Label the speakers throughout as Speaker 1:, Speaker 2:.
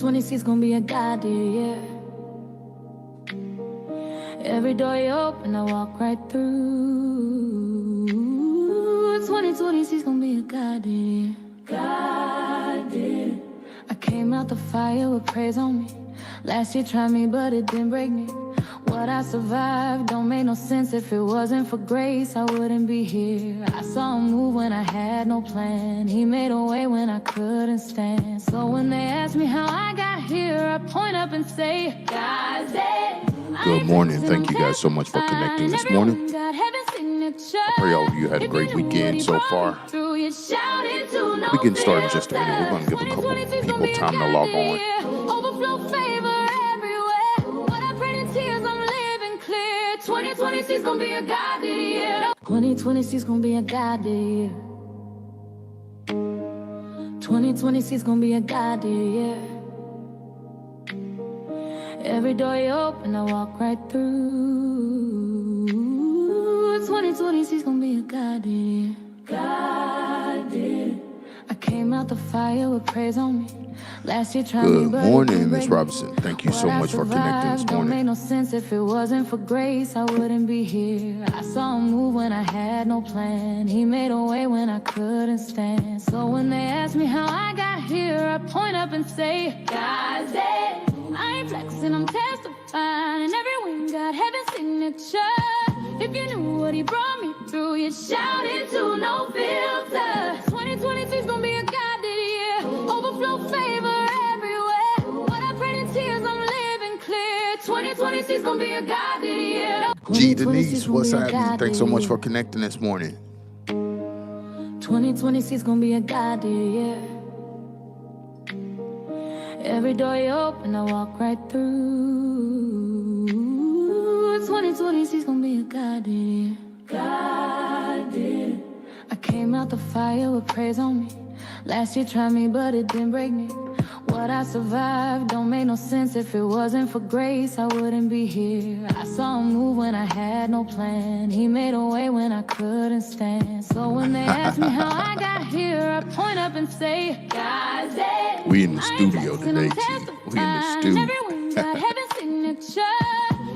Speaker 1: 2026 gonna be a goddamn year. Every door you open, I walk right through. 2026 gonna be a goddamn. I came out the fire with praise on me. Last year tried me, but it didn't break me. What I survived don't make no sense. If it wasn't for grace, I wouldn't be here. I saw him move when I had no plan. He made a way when I couldn't stand. So when they ask me how I got here, I point up and say, God's dead.
Speaker 2: Good morning. Thank you guys so much for connecting this morning. I pray all of you had a great weekend so far. We getting started in just a minute. We're going to give a couple people time to log on.
Speaker 1: Overflow favor everywhere. What I prayed in tears, I'm living clear. 2026 gonna be a goddamn year. 2026 gonna be a goddamn year. 2026 gonna be a goddamn year. Every door you open, I walk right through. 2026 gonna be a goddamn. I came out the fire with praise on me. Last year tried me, but
Speaker 2: good morning, Miss Robinson. Thank you so much for connecting this
Speaker 1: don't make
Speaker 2: morning.
Speaker 1: no sense. If it wasn't for grace, I wouldn't be here. I saw him move when I had no plan. He made a way when I couldn't stand. So when they ask me how I got here, I point up and say, God's dead. I ain't flexing, I'm testifying. And every win got heaven's signature. If you knew what he brought me through, you'd shout into no filter. 2026 gonna be a goddamn year. Overflow favor everywhere. What I prayed in tears, I'm living clear. 2026 gonna be a goddamn year.
Speaker 2: G Denise, what's happening? Thanks so much for connecting this morning.
Speaker 1: 2026 gonna be a goddamn year. Every door you open, I walk right through. 2026 gonna be a goddamn. I came out the fire with praise on me. Last year tried me, but it didn't break me. What I survived don't make no sense. If it wasn't for grace, I wouldn't be here. I saw him move when I had no plan. He made a way when I couldn't stand. So when they ask me how I got here, I point up and say, God's dead.
Speaker 2: We in the studio today, G. We in the studio.
Speaker 1: Got heaven's signature.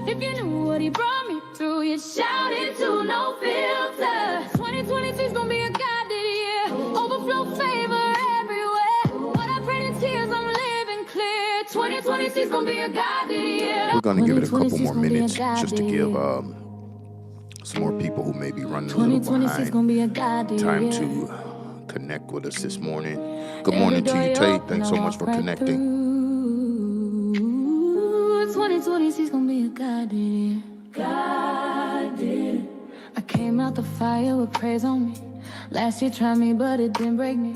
Speaker 1: If you knew what he brought me through, you'd shout into no filter. 2026 gonna be a goddamn year. Overflow favor everywhere. What I prayed in tears, I'm living clear. 2026 gonna be a goddamn year.
Speaker 2: We're going to give it a couple more minutes just to give some more people who may be running a little
Speaker 1: 2026 gonna be a goddamn
Speaker 2: behind time to connect with us this morning. Good morning to you, Tate. Thanks so much for connecting.
Speaker 1: 2026 gonna be a goddamn. I came out the fire with praise on me. Last year tried me, but it didn't break me.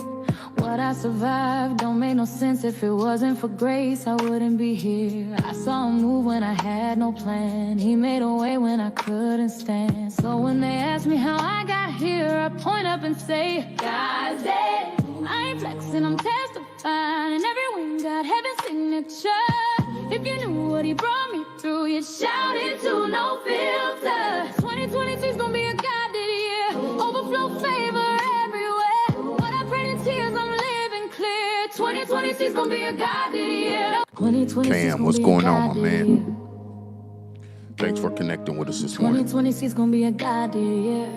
Speaker 1: What I survived don't make no sense. If it wasn't for grace, I wouldn't be here. I saw him move when I had no plan. He made a way when I couldn't stand. So when they ask me how I got here, I point up and say, God's dead. I ain't flexing, I'm testifying. And every win got heaven's signature. If you knew what he brought me through, you'd shout into no filter. 2026 gonna be a goddamn year. Overflow favor everywhere. What I prayed in tears, I'm living clear. 2026 gonna be a goddamn year.
Speaker 2: Cam, what's going on, my man? Thanks for connecting with us this morning.
Speaker 1: 2026 gonna be a goddamn year.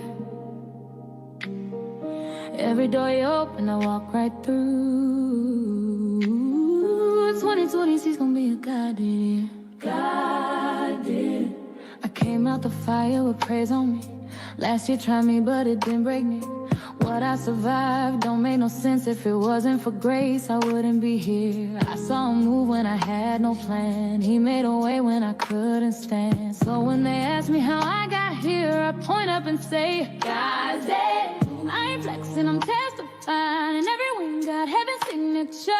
Speaker 1: Every door you open, I walk right through. 2026 gonna be a goddamn. I came out the fire with praise on me. Last year tried me, but it didn't break me. What I survived don't make no sense. If it wasn't for grace, I wouldn't be here. I saw him move when I had no plan. He made a way when I couldn't stand. So when they ask me how I got here, I point up and say, God's dead. I ain't flexing, I'm testifying. And every win got heaven's signature.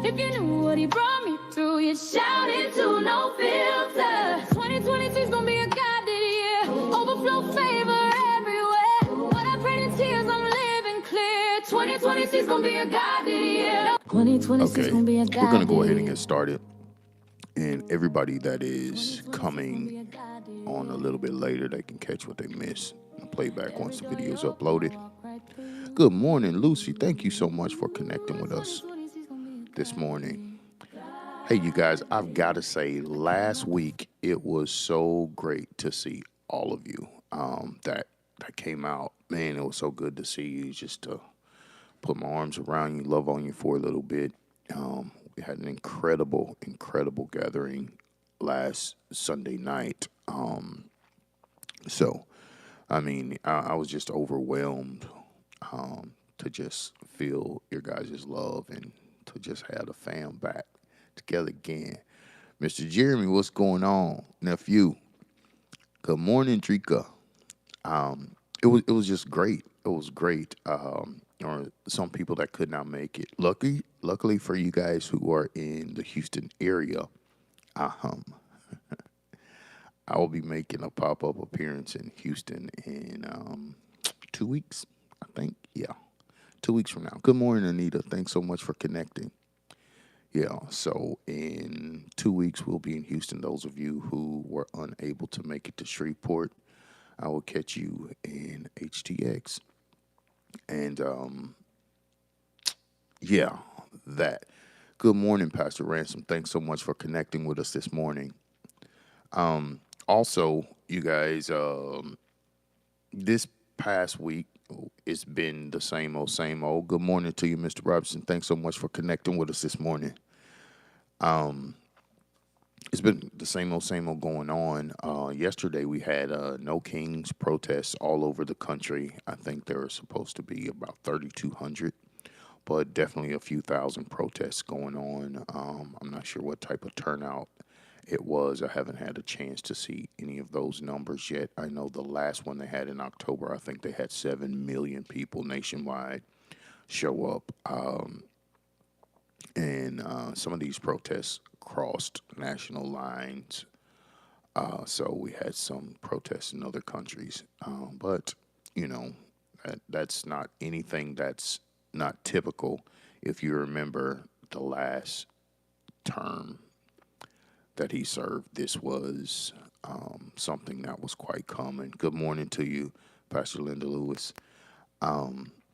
Speaker 1: If you knew what he brought me through, you'd shout into no filter. 2026 gonna be a goddamn year. Overflow favor everywhere. What I prayed in tears, I'm living clear. 2026 gonna be a goddamn year. 2026 gonna be a goddamn.
Speaker 2: We're going to go ahead and get started. And everybody that is coming on a little bit later, they can catch what they missed and play back once the video is uploaded. Good morning, Lucy. Thank you so much for connecting with us this morning. Hey, you guys, I've got to say, last week it was so great to see all of you that came out. Man, it was so good to see you. Just to put my arms around you, love on you for a little bit. We had an incredible gathering last Sunday night. So, I mean, I was just overwhelmed to just feel your guys' love and to just have the fam back together again. Mr. Jeremy, what's going on, nephew? Good morning, Drika. It was just great. It was great. Or some people that could not make it. Luckily for you guys who are in the Houston area, um, I will be making a pop up appearance in Houston in 2 weeks. I think, yeah, 2 weeks from now. Good morning, Anita. Thanks so much for connecting. Yeah, so in 2 weeks, we'll be in Houston. Those of you who were unable to make it to Shreveport, I will catch you in HTX. And yeah, that. Good morning, Pastor Ransom. Thanks so much for connecting with us this morning. Also, you guys, this past week, it's been the same old, same old. Good morning to you, Mr. Robinson. Thanks so much for connecting with us this morning. It's been the same old going on. Yesterday we had No Kings protests all over the country. I think there were supposed to be about 3,200, but definitely a few thousand protests going on. I'm not sure what type of turnout it was. I haven't had a chance to see any of those numbers yet. I know the last one they had in October, I think they had 7 million people nationwide show up. And some of these protests crossed national lines. So we had some protests in other countries. But, you know, that's not anything that's not typical. If you remember the last term that he served, this was something that was quite common. Good morning to you, Pastor Linda Lewis.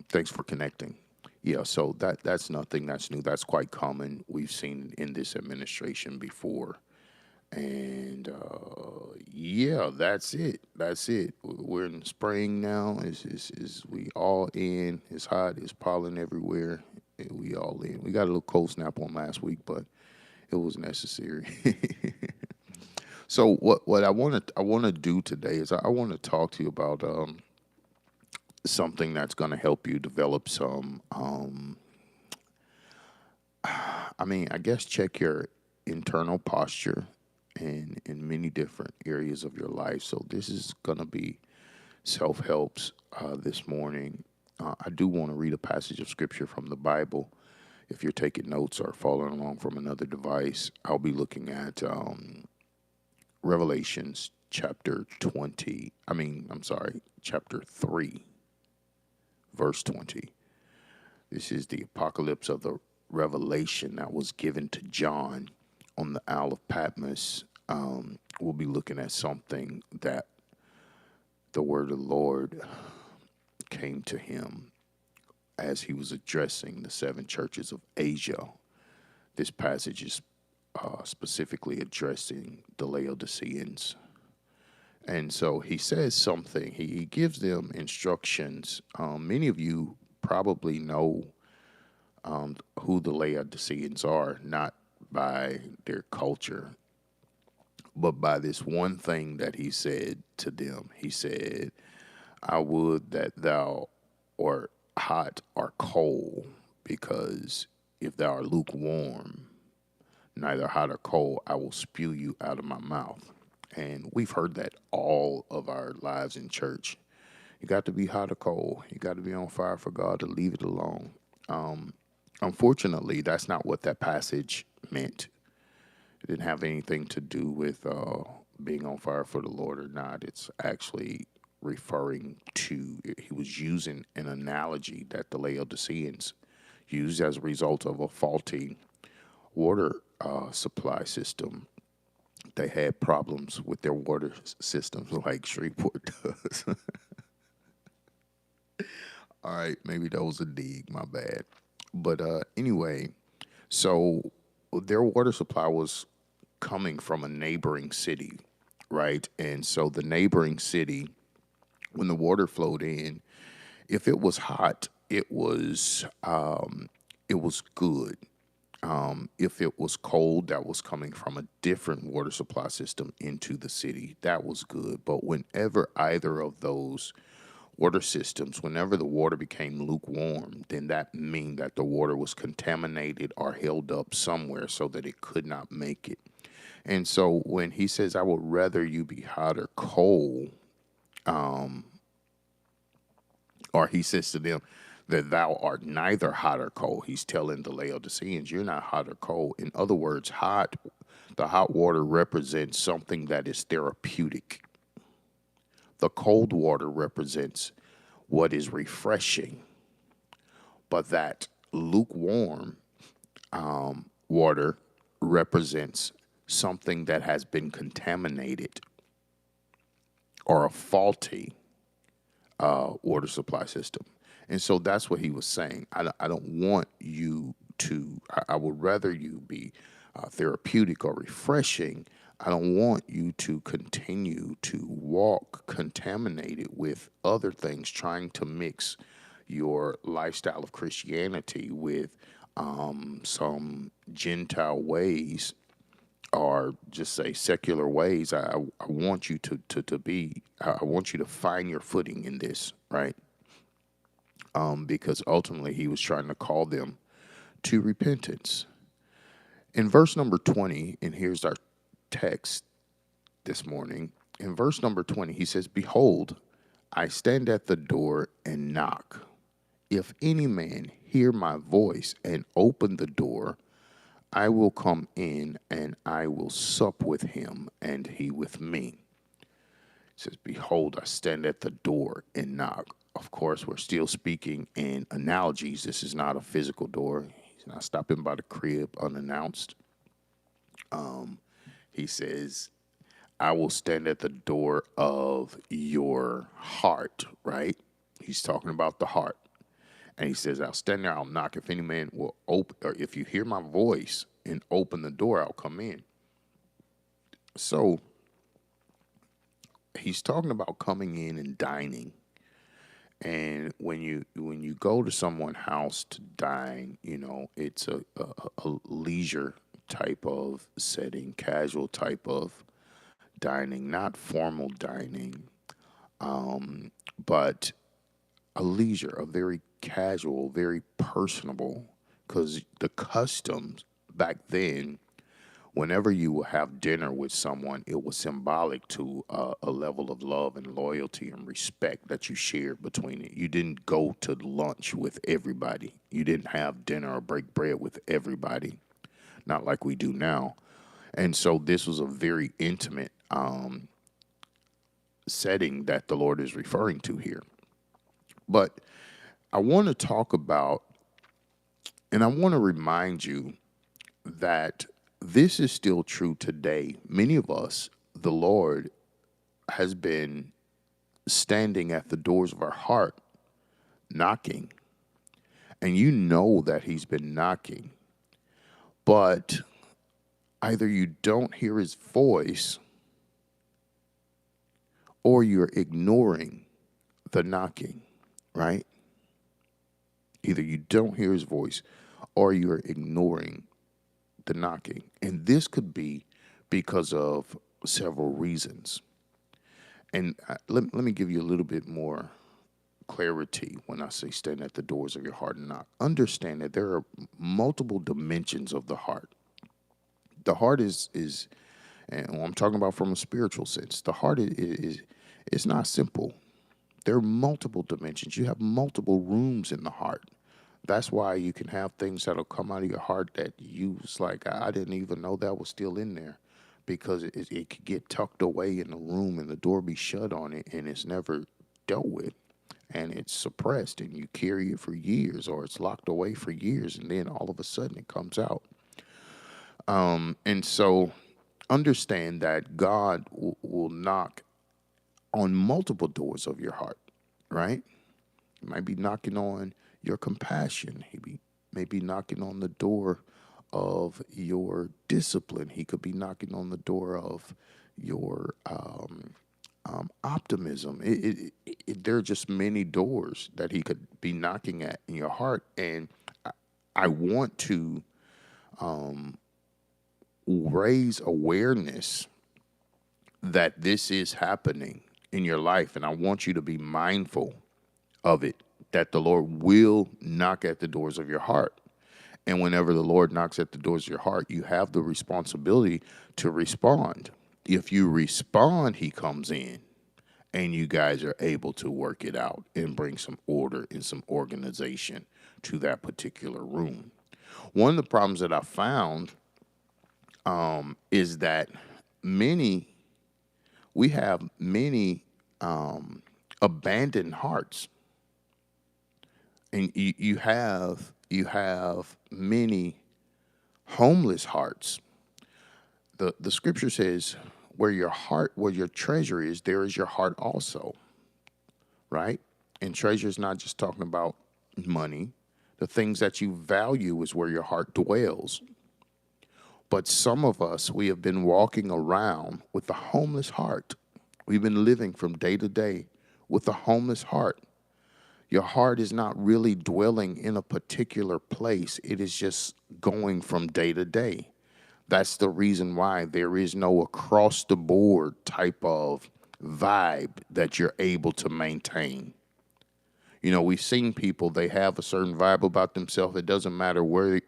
Speaker 2: Thanks for connecting. Yeah, so that's nothing that's new. That's quite common. We've seen in this administration before. And yeah, that's it. That's it. We're in spring now. Is we all in? It's hot. It's pollen everywhere. We all in. We got a little cold snap on last week, but it was necessary. So what I want to do today is I want to talk to you about something that's going to help you develop some. I guess check your internal posture in many different areas of your life. So this is going to be self-helps this morning. I do want to read a passage of scripture from the Bible. If you're taking notes or following along from another device, I'll be looking at Revelations chapter 3, verse 20. This is the apocalypse of the revelation that was given to John on the Isle of Patmos. We'll be looking at something that the word of the Lord came to him as he was addressing the 7 churches of Asia. This passage is specifically addressing the Laodiceans. And so he says something. He gives them instructions. Many of you probably know who the Laodiceans are, not by their culture, but by this one thing that he said to them. He said, I would that thou art hot or cold, because if thou art lukewarm, neither hot or cold, I will spew you out of my mouth. And we've heard that all of our lives in church. You got to be hot or cold. You got to be on fire for God to leave it alone. Unfortunately, that's not what that passage meant. It didn't have anything to do with being on fire for the Lord or not. It's actually referring to, he was using an analogy that the Laodiceans used as a result of a faulty water supply system. They had problems with their water systems like Shreveport does. All right, maybe that was a dig, my bad. But anyway, so their water supply was coming from a neighboring city, right? And so the neighboring city, when the water flowed in, if it was hot, it was good. If it was cold, that was coming from a different water supply system into the city. That was good. But whenever either of those water systems, whenever the water became lukewarm, then that mean that the water was contaminated or held up somewhere so that it could not make it. And so when he says, I would rather you be hot or cold, or he says to them that thou art neither hot or cold. He's telling the Laodiceans, you're not hot or cold. In other words, the hot water represents something that is therapeutic. The cold water represents what is refreshing. But that lukewarm water represents something that has been contaminated or a faulty water supply system. And so that's what he was saying. I don't want you to, I would rather you be therapeutic or refreshing. I don't want you to continue to walk contaminated with other things, trying to mix your lifestyle of Christianity with some Gentile ways, or just say secular ways. I want you to be, I want you to find your footing in this, right? Because ultimately he was trying to call them to repentance. In verse number 20, and here's our text this morning. In verse number 20, he says, behold, I stand at the door and knock. If any man hear my voice and open the door, I will come in and I will sup with him and he with me. It says, behold, I stand at the door and knock. Of course, we're still speaking in analogies. This is not a physical door. He's not stopping by the crib unannounced. He says, I will stand at the door of your heart, right? He's talking about the heart. And he says, I'll stand there, I'll knock. If any man will open, or if you hear my voice and open the door, I'll come in. So he's talking about coming in and dining. And when you go to someone's house to dine, you know, it's a leisure type of setting, casual type of dining, not formal dining, but a leisure, a very casual, very personable, because the customs back then, whenever you would have dinner with someone, it was symbolic to a level of love and loyalty and respect that you shared between it. You didn't go to lunch with everybody. You didn't have dinner or break bread with everybody, not like we do now. And so this was a very intimate setting that the Lord is referring to here. But I want to talk about, and I want to remind you that this is still true today. Many of us, the Lord has been standing at the doors of our heart, knocking. And you know that he's been knocking. But either you don't hear his voice or you're ignoring the knocking, right? Either you don't hear his voice or you're ignoring the knocking. And this could be because of several reasons. And let me give you a little bit more clarity when I say stand at the doors of your heart and knock. Understand that there are multiple dimensions of the heart. The heart is and I'm talking about from a spiritual sense. The heart is it's not simple. There are multiple dimensions. You have multiple rooms in the heart. That's why you can have things that'll come out of your heart that you was like, I didn't even know that was still in there, because it could get tucked away in the room and the door be shut on it and it's never dealt with, and it's suppressed and you carry it for years, or it's locked away for years, and then all of a sudden it comes out. And so understand that God will knock on multiple doors of your heart, right? He might be knocking on your compassion. He may be knocking on the door of your discipline. He could be knocking on the door of your optimism. There are just many doors that he could be knocking at in your heart. And I want to raise awareness that this is happening in your life. And I want you to be mindful of it, that the Lord will knock at the doors of your heart. And whenever the Lord knocks at the doors of your heart, you have the responsibility to respond. If you respond, he comes in and you guys are able to work it out and bring some order and some organization to that particular room. One of the problems that I found is that we have many abandoned hearts. And you have many homeless hearts. The scripture says, where your treasure is, there is your heart also. Right? And treasure is not just talking about money. The things that you value is where your heart dwells. But some of us, we have been walking around with a homeless heart. We've been living from day to day with a homeless heart. Your heart is not really dwelling in a particular place. It is just going from day to day. That's the reason why there is no across the board type of vibe that you're able to maintain. You know, we've seen people, they have a certain vibe about themselves. It doesn't matter where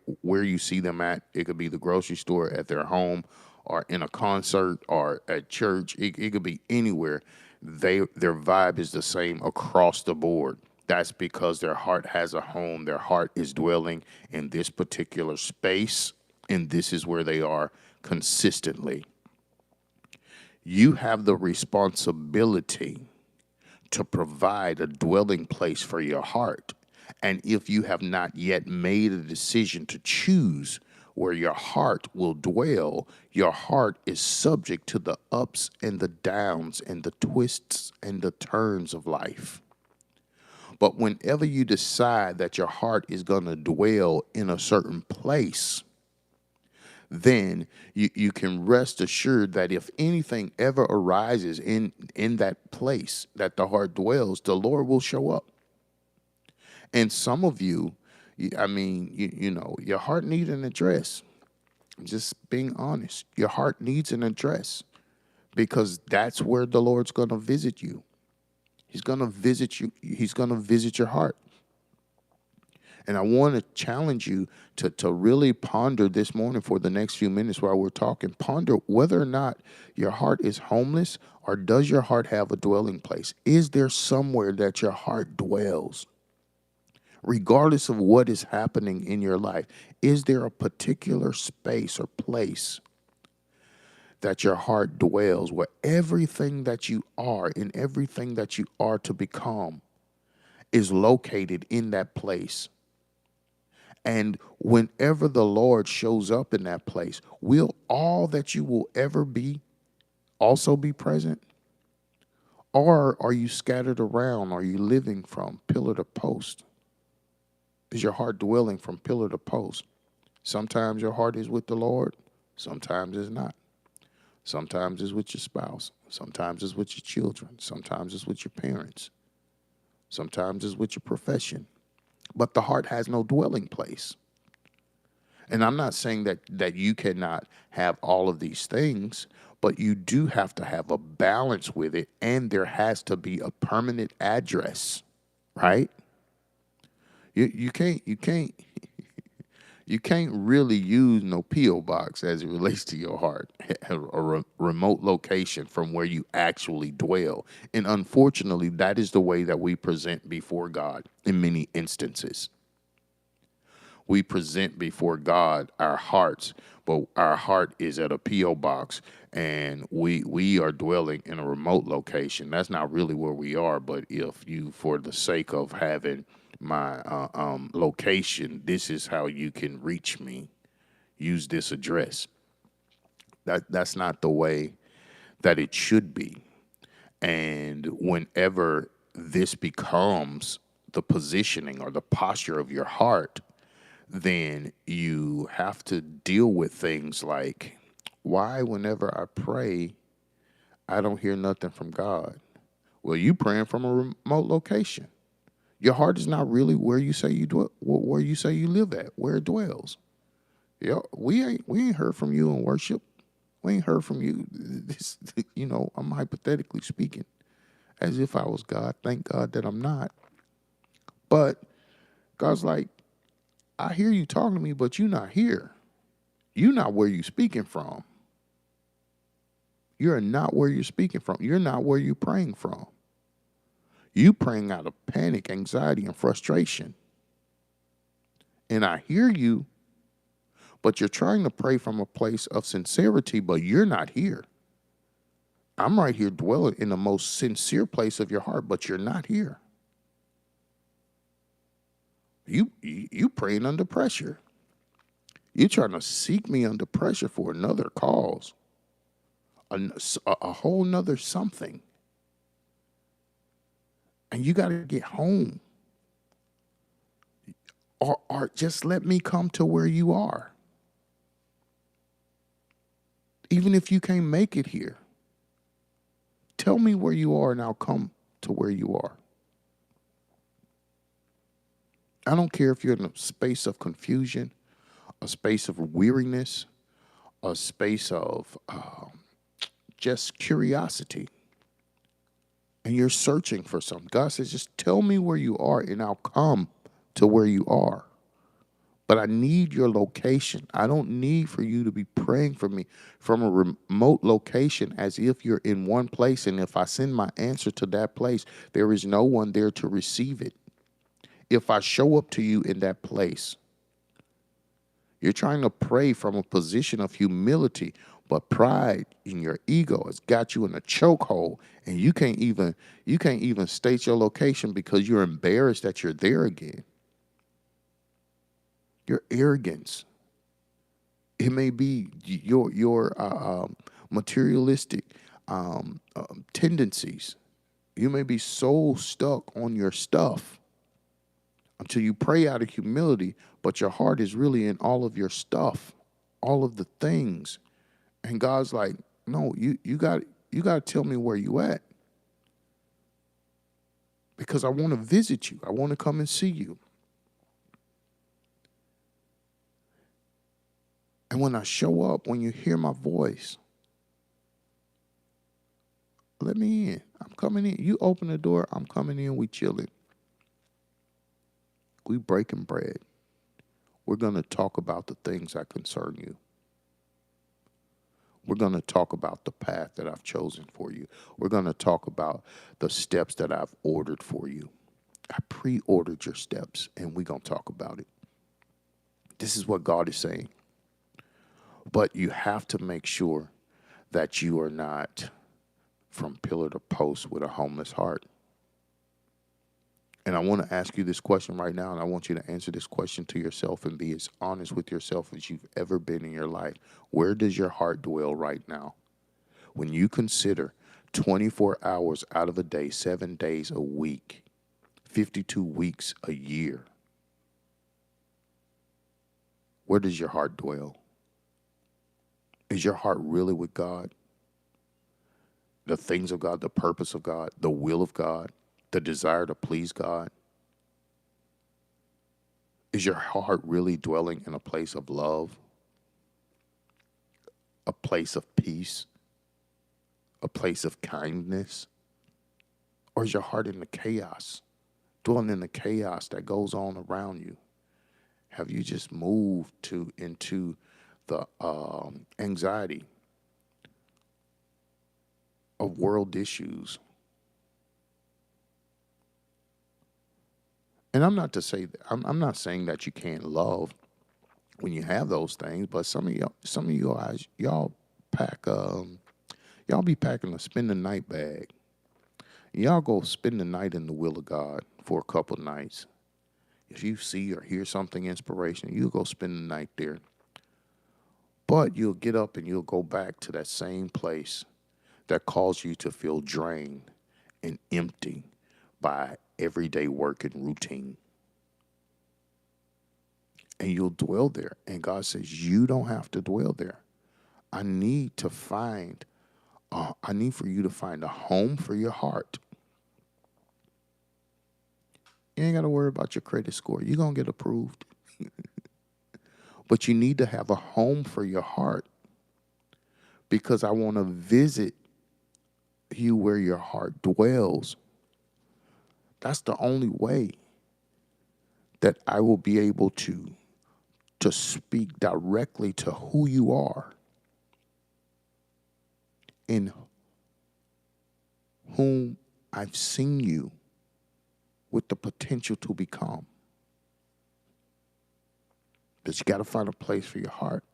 Speaker 2: you see them at. It could be the grocery store, at their home, or in a concert, or at church. It could be anywhere. Their vibe is the same across the board. That's because their heart has a home. Their heart is dwelling in this particular space, and this is where they are consistently. You have the responsibility to provide a dwelling place for your heart. And if you have not yet made a decision to choose where your heart will dwell, your heart is subject to the ups and the downs and the twists and the turns of life. But whenever you decide that your heart is going to dwell in a certain place, then you can rest assured that if anything ever arises in that place that the heart dwells, the Lord will show up. And some of you, your heart needs an address. Just being honest, your heart needs an address, because that's where the Lord's going to visit you. He's going to visit you. He's going to visit your heart. And I want to challenge you to really ponder this morning for the next few minutes while we're talking. Ponder whether or not your heart is homeless, or does your heart have a dwelling place? Is there somewhere that your heart dwells? Regardless of what is happening in your life, is there a particular space or place that your heart dwells, where everything that you are and everything that you are to become is located in that place? And whenever the Lord shows up in that place, will all that you will ever be also be present? Or are you scattered around? Are you living from pillar to post? Is your heart dwelling from pillar to post? Sometimes your heart is with the Lord, sometimes it's not. Sometimes it's with your spouse, sometimes it's with your children, sometimes it's with your parents, sometimes it's with your profession. But the heart has no dwelling place. And I'm not saying that you cannot have all of these things, but you do have to have a balance with it, and there has to be a permanent address, right? You can't really use no P.O. box as it relates to your heart, a remote location from where you actually dwell. And unfortunately, that is the way that we present before God in many instances. We present before God our hearts, but our heart is at a P.O. box, and we are dwelling in a remote location. That's not really where we are, but if you, for the sake of having my location, this is how you can reach me, use this address. That's not the way that it should be. And whenever this becomes the positioning or the posture of your heart, then you have to deal with things like, why whenever I pray, I don't hear nothing from God? Well, you praying from a remote location. Your heart is not really where you say you dwell, where you say you live at, where it dwells. We ain't heard from you in worship. We ain't heard from you. This, I'm hypothetically speaking, as if I was God. Thank God that I'm not. But God's like, I hear you talking to me, but you're not here. You're not where you're speaking from. You're not where you're speaking from. You're not where you're praying from. You praying out of panic, anxiety, and frustration. And I hear you, but you're trying to pray from a place of sincerity, but you're not here. I'm right here dwelling in the most sincere place of your heart, but you're not here. You praying under pressure. You're trying to seek me under pressure for another cause, a whole nother something. And you got to get home. Or just let me come to where you are. Even if you can't make it here, tell me where you are and I'll come to where you are. I don't care if you're in a space of confusion, a space of weariness, a space of just curiosity, and you're searching for something. God says, just tell me where you are and I'll come to where you are. But I need your location. I don't need for you to be praying for me from a remote location as if you're in one place, and if I send my answer to that place, there is no one there to receive it. If I show up to you in that place, you're trying to pray from a position of humility, but pride in your ego has got you in a chokehold, and you can't even state your location because you're embarrassed that you're there again. Your arrogance. It may be your materialistic tendencies. You may be so stuck on your stuff until you pray out of humility, but your heart is really in all of your stuff, all of the things. And God's like, no, you got to tell me where you at, because I want to visit you. I want to come and see you. And when I show up, when you hear my voice, let me in. I'm coming in. You open the door, I'm coming in. We chilling. We breaking bread. We're going to talk about the things that concern you. We're going to talk about the path that I've chosen for you. We're going to talk about the steps that I've ordered for you. I pre-ordered your steps, and we're going to talk about it. This is what God is saying. But you have to make sure that you are not from pillar to post with a homeless heart. And I want to ask you this question right now, and I want you to answer this question to yourself and be as honest with yourself as you've ever been in your life. Where does your heart dwell right now? When you consider 24 hours out of a day, 7 days a week, 52 weeks a year, where does your heart dwell? Is your heart really with God? The things of God, the purpose of God, the will of God, the desire to please God? Is your heart really dwelling in a place of love, a place of peace, a place of kindness? Or is your heart in the chaos, dwelling in the chaos that goes on around you? Have you just moved into the anxiety of world issues? And I'm not to say that, I'm not saying that you can't love when you have those things, but some of you guys, y'all be packing a spend the night bag. Y'all go spend the night in the will of God for a couple nights. If you see or hear something inspirational, you'll go spend the night there. But you'll get up and you'll go back to that same place that caused you to feel drained and empty by everyday work and routine. and you'll dwell there. And God says, you don't have to dwell there. I need for you to find a home for your heart. You ain't got to worry about your credit score. You're going to get approved. But you need to have a home for your heart, because I want to visit you where your heart dwells. That's the only way that I will be able to speak directly to who you are in whom I've seen you with the potential to become. But you got to find a place for your heart.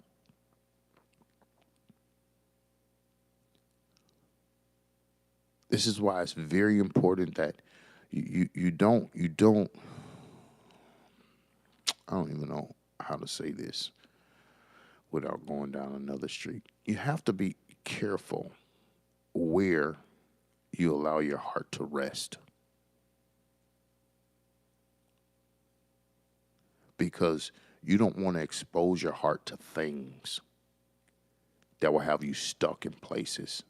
Speaker 2: This is why it's very important that you don't, I don't even know how to say this without going down another street. You have to be careful where you allow your heart to rest. Because you don't want to expose your heart to things that will have you stuck in places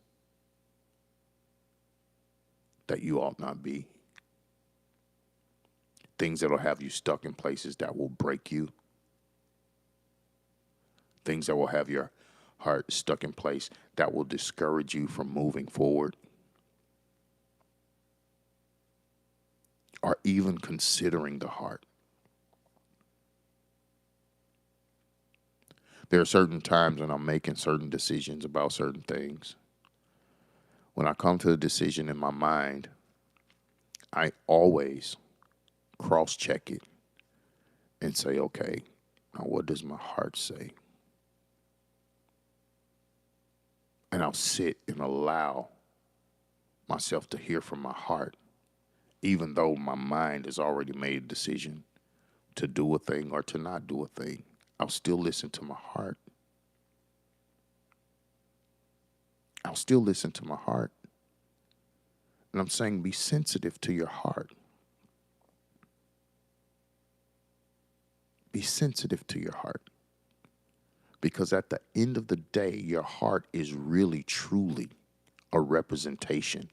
Speaker 2: that you ought not be. Things that will have you stuck in places that will break you. Things that will have your heart stuck in place that will discourage you from moving forward. Or even considering the heart. There are certain times when I'm making certain decisions about certain things. When I come to a decision in my mind, I always cross-check it and say, okay, now what does my heart say? And I'll sit and allow myself to hear from my heart, even though my mind has already made a decision to do a thing or to not do a thing. I'll still listen to my heart. I'll still listen to my heart. And I'm saying be sensitive to your heart. Be sensitive to your heart. Because at the end of the day, your heart is really, truly a representation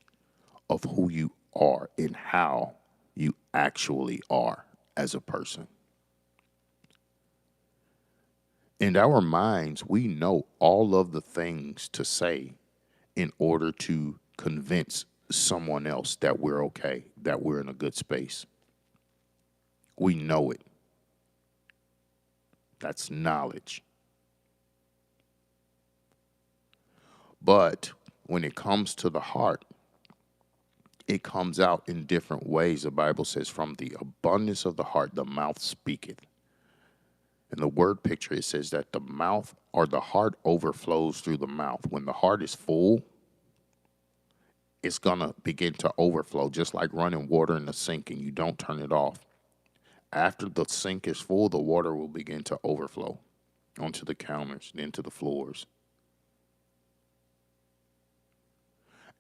Speaker 2: of who you are and how you actually are as a person. In our minds, we know all of the things to say in order to convince someone else that we're okay, that we're in a good space. We know it. That's knowledge. But when it comes to the heart, it comes out in different ways. The Bible says, from the abundance of the heart, the mouth speaketh. In the word picture, it says that the mouth or the heart overflows through the mouth. When the heart is full, it's going to begin to overflow, just like running water in the sink and you don't turn it off. After the sink is full, the water will begin to overflow onto the counters and into the floors.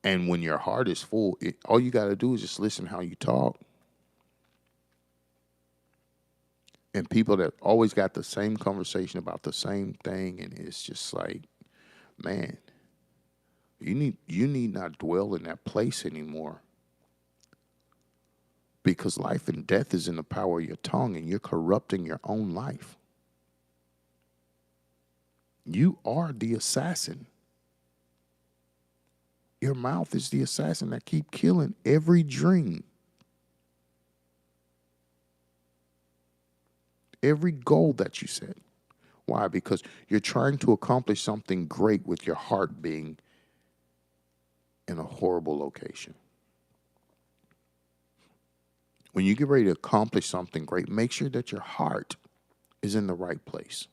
Speaker 2: And when your heart is full, all you got to do is just listen how you talk. And people that always got the same conversation about the same thing, and it's just like, man, you need not dwell in that place anymore. Because life and death is in the power of your tongue, and you're corrupting your own life. You are the assassin. Your mouth is the assassin that keep killing every dream. Every goal that you set. Why? Because you're trying to accomplish something great with your heart being in a horrible location. When you get ready to accomplish something great, make sure that your heart is in the right place.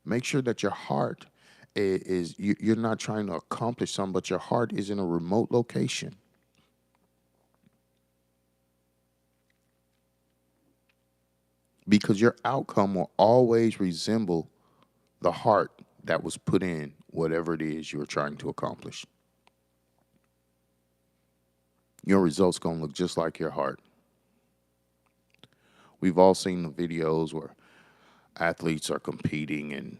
Speaker 2: Make sure that your heart is, you're not trying to accomplish something, but your heart is in a remote location. Because your outcome will always resemble the heart that was put in whatever it is you're trying to accomplish. Your results going to look just like your heart. We've all seen the videos where athletes are competing in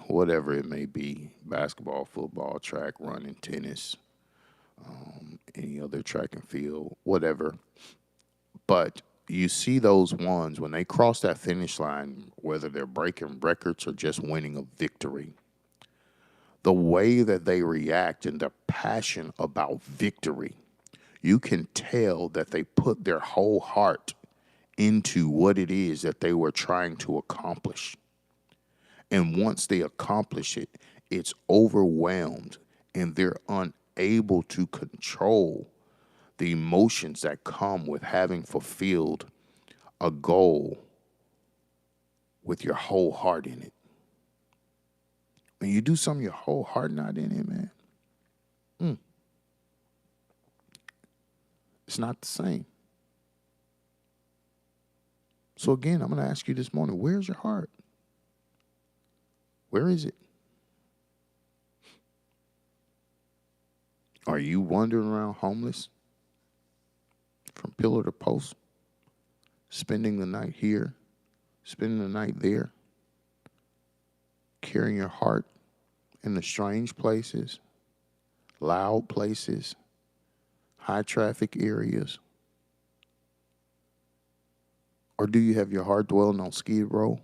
Speaker 2: whatever it may be, basketball, football, track, running, tennis, any other track and field, whatever. But you see those ones when they cross that finish line, whether they're breaking records or just winning a victory, the way that they react and their passion about victory, you can tell that they put their whole heart into what it is that they were trying to accomplish. And once they accomplish it, it's overwhelmed and they're unable to control the emotions that come with having fulfilled a goal with your whole heart in it. When you do something your whole heart not in it, man, it's not the same. So again, I'm going to ask you this morning, where's your heart? Where is it? Are you wandering around homeless from pillar to post, spending the night here, spending the night there, carrying your heart in the strange places, loud places, high traffic areas? Or do you have your heart dwelling on Skid Row?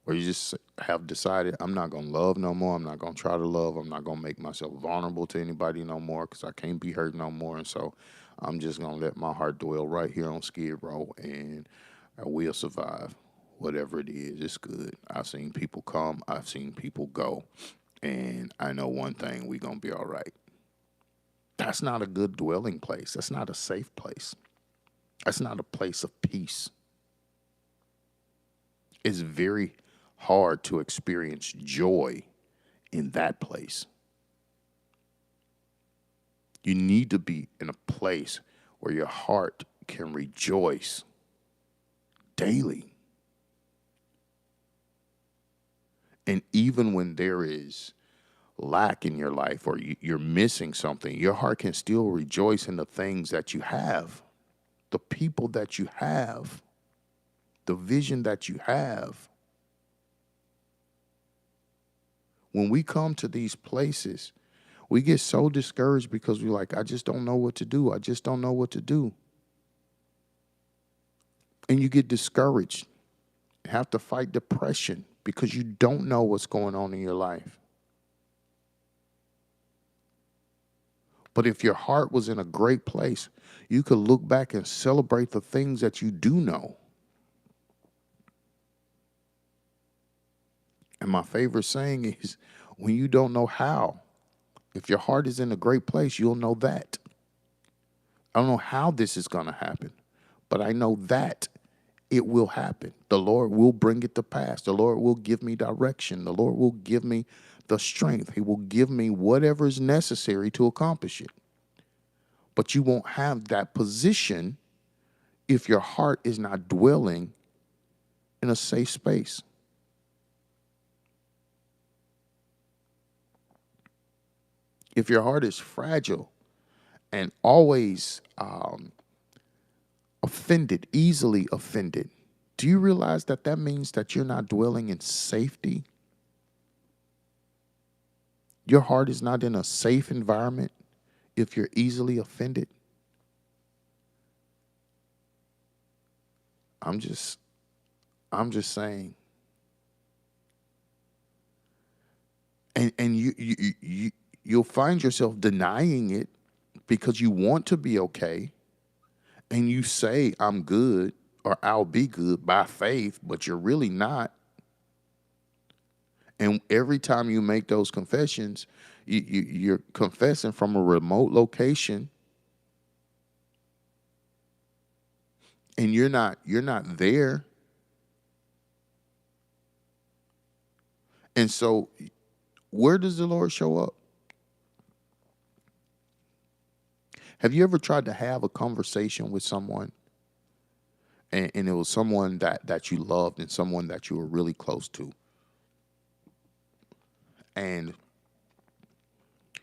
Speaker 2: Or you just have decided, I'm not going to love no more. I'm not going to try to love. I'm not going to make myself vulnerable to anybody no more because I can't be hurt no more. And so I'm just going to let my heart dwell right here on Skid Row and I will survive. Whatever it is, it's good. I've seen people come. I've seen people go. And I know one thing, we're going to be all right. That's not a good dwelling place. That's not a safe place. That's not a place of peace. It's very hard to experience joy in that place. You need to be in a place where your heart can rejoice daily. And even when there is lack in your life or you're missing something, your heart can still rejoice in the things that you have, the people that you have, the vision that you have. When we come to these places, we get so discouraged because we're like, I just don't know what to do. I just don't know what to do. And you get discouraged, have to fight depression because you don't know what's going on in your life. But if your heart was in a great place, you could look back and celebrate the things that you do know. And my favorite saying is, when you don't know how, if your heart is in a great place, you'll know that. I don't know how this is going to happen, but I know that it will happen. The Lord will bring it to pass. The Lord will give me direction. The Lord will give me the strength. He will give me whatever is necessary to accomplish it. But you won't have that position if your heart is not dwelling in a safe space. If your heart is fragile and always offended, easily offended, do you realize that that means that you're not dwelling in safety? Your heart is not in a safe environment if you're easily offended. I'm just saying. And you'll find yourself denying it because you want to be okay. And you say, I'm good or I'll be good by faith, but you're really not. And every time you make those confessions, you're confessing from a remote location. And you're not there. And so where does the Lord show up? Have you ever tried to have a conversation with someone and it was someone that you loved and someone that you were really close to? And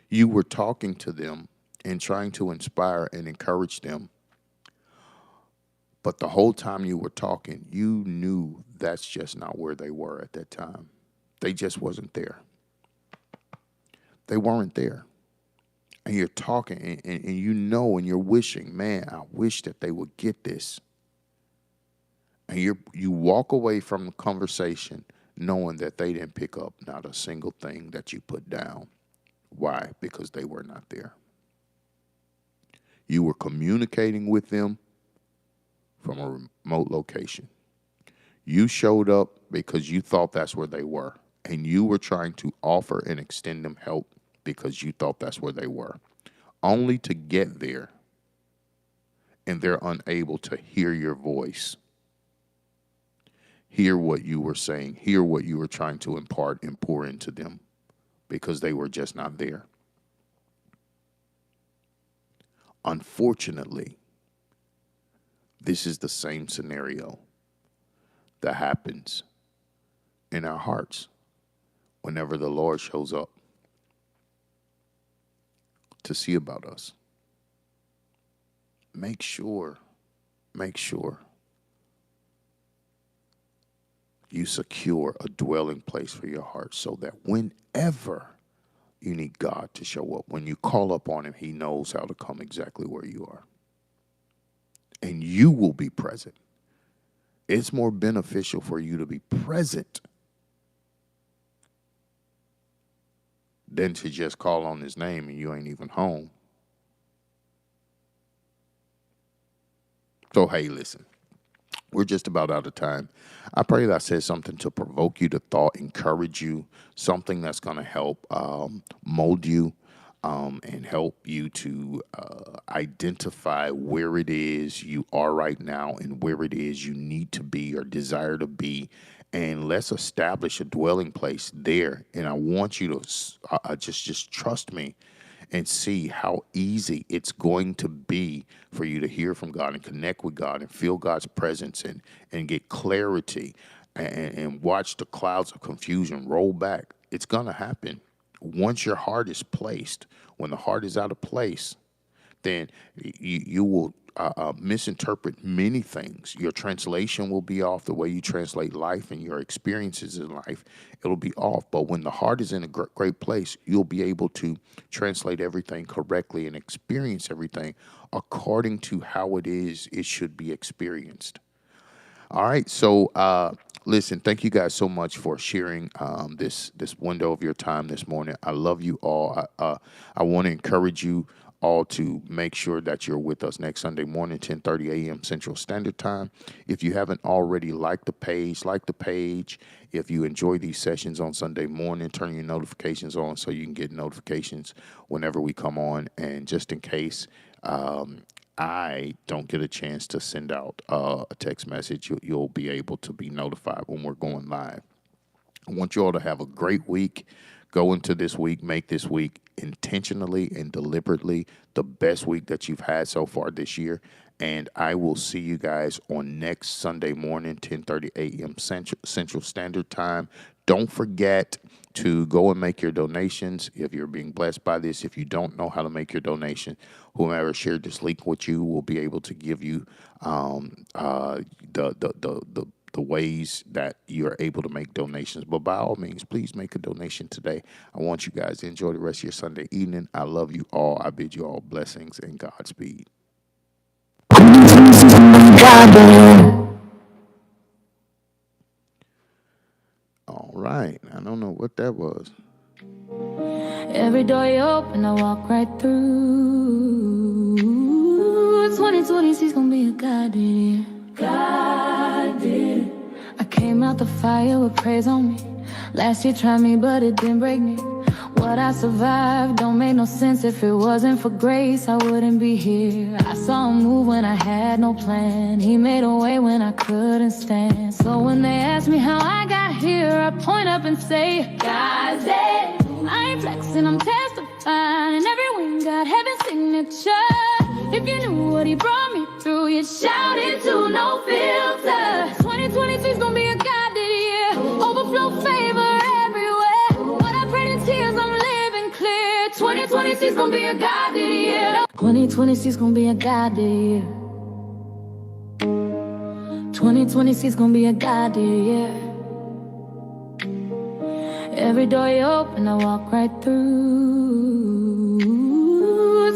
Speaker 2: you were talking to them and trying to inspire and encourage them. But the whole time you were talking, you knew that's just not where they were at that time. They just wasn't there. They weren't there. And you're talking and you know and you're wishing, man, I wish that they would get this. And you walk away from the conversation knowing that they didn't pick up not a single thing that you put down. Why? Because they were not there. You were communicating with them from a remote location. You showed up because you thought that's where they were. And you were trying to offer and extend them help because you thought that's where they were. Only to get there and they're unable to hear your voice. Hear what you were saying. Hear what you were trying to impart and pour into them because they were just not there. Unfortunately, this is the same scenario that happens in our hearts whenever the Lord shows up to see about us. Make sure you secure a dwelling place for your heart so that whenever you need God to show up, when you call upon him, he knows how to come exactly where you are. And you will be present. It's more beneficial for you to be present than to just call on his name and you ain't even home. So, hey, listen, we're just about out of time. I pray that I said something to provoke you to thought, encourage you, something that's going to help mold you and help you to identify where it is you are right now and where it is you need to be or desire to be. And let's establish a dwelling place there. And I want you to just trust me and see how easy it's going to be for you to hear from God and connect with God and feel God's presence and get clarity and watch the clouds of confusion roll back. It's going to happen. Once your heart is placed, when the heart is out of place, then you will misinterpret many things. Your translation will be off. The way you translate life and your experiences in life, it'll be off. But when the heart is in a great place, you'll be able to translate everything correctly and experience everything according to how it should be experienced. All right, so listen, thank you guys so much for sharing this window of your time this morning. I love you all. I want to encourage you all to make sure that you're with us next Sunday morning, 10:30 a.m. Central Standard Time. If you haven't already, like the page. If you enjoy these sessions on Sunday morning, turn your notifications on so you can get notifications whenever we come on. And just in case I don't get a chance to send out a text message, you'll be able to be notified when we're going live. I want you all to have a great week. Go into this week, make this week intentionally and deliberately the best week that you've had so far this year. And I will see you guys on next Sunday morning, 10:30 a.m. Central Standard Time. Don't forget to go and make your donations if you're being blessed by this. If you don't know how to make your donation, whomever shared this link with you will be able to give you the ways that you're able to make donations. But by all means, please make a donation today. I want you guys to enjoy the rest of your Sunday evening. I love you all. I bid you all blessings and Godspeed. All right. I don't know what that was.
Speaker 1: Every door you open, I walk right through. 2026 gonna be a God did it. God did it. I came out the fire with praise on me. Last year tried me, but it didn't break me. What I survived don't make no sense. If it wasn't for grace, I wouldn't be here. I saw him move when I had no plan. He made a way when I couldn't stand. So when they ask me how I got here, I point up and say, God did. I ain't flexing, I'm testifying. Every win got heaven's signature. If you knew what he brought me through, you'd shout it to no filter. 2026 gonna be a God year. Overflow favor everywhere. What I prayed in tears, I'm living clear. 2026 gonna be a God year. 2026 gonna be a God year. 2026 gonna be a goddamn year. Every door you open, I walk right through.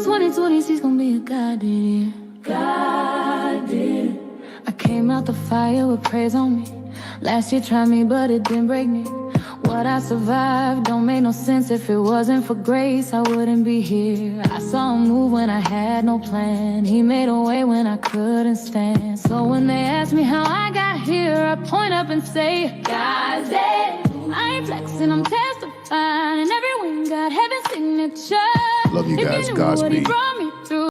Speaker 1: 2026 gonna be a goddamn year. God did it. I came out the fire with praise on me. Last year tried me, but it didn't break me. What I survived don't make no sense. If it wasn't for grace, I wouldn't be here. I saw him move when I had no plan. He made a way when I couldn't stand. So when they ask me how I got here, I point up and say, God did it. I ain't flexing, I'm testifying. And every win got heaven's signature.
Speaker 2: Love you
Speaker 1: If
Speaker 2: guys.
Speaker 1: knew what he
Speaker 2: Godspeed.
Speaker 1: brought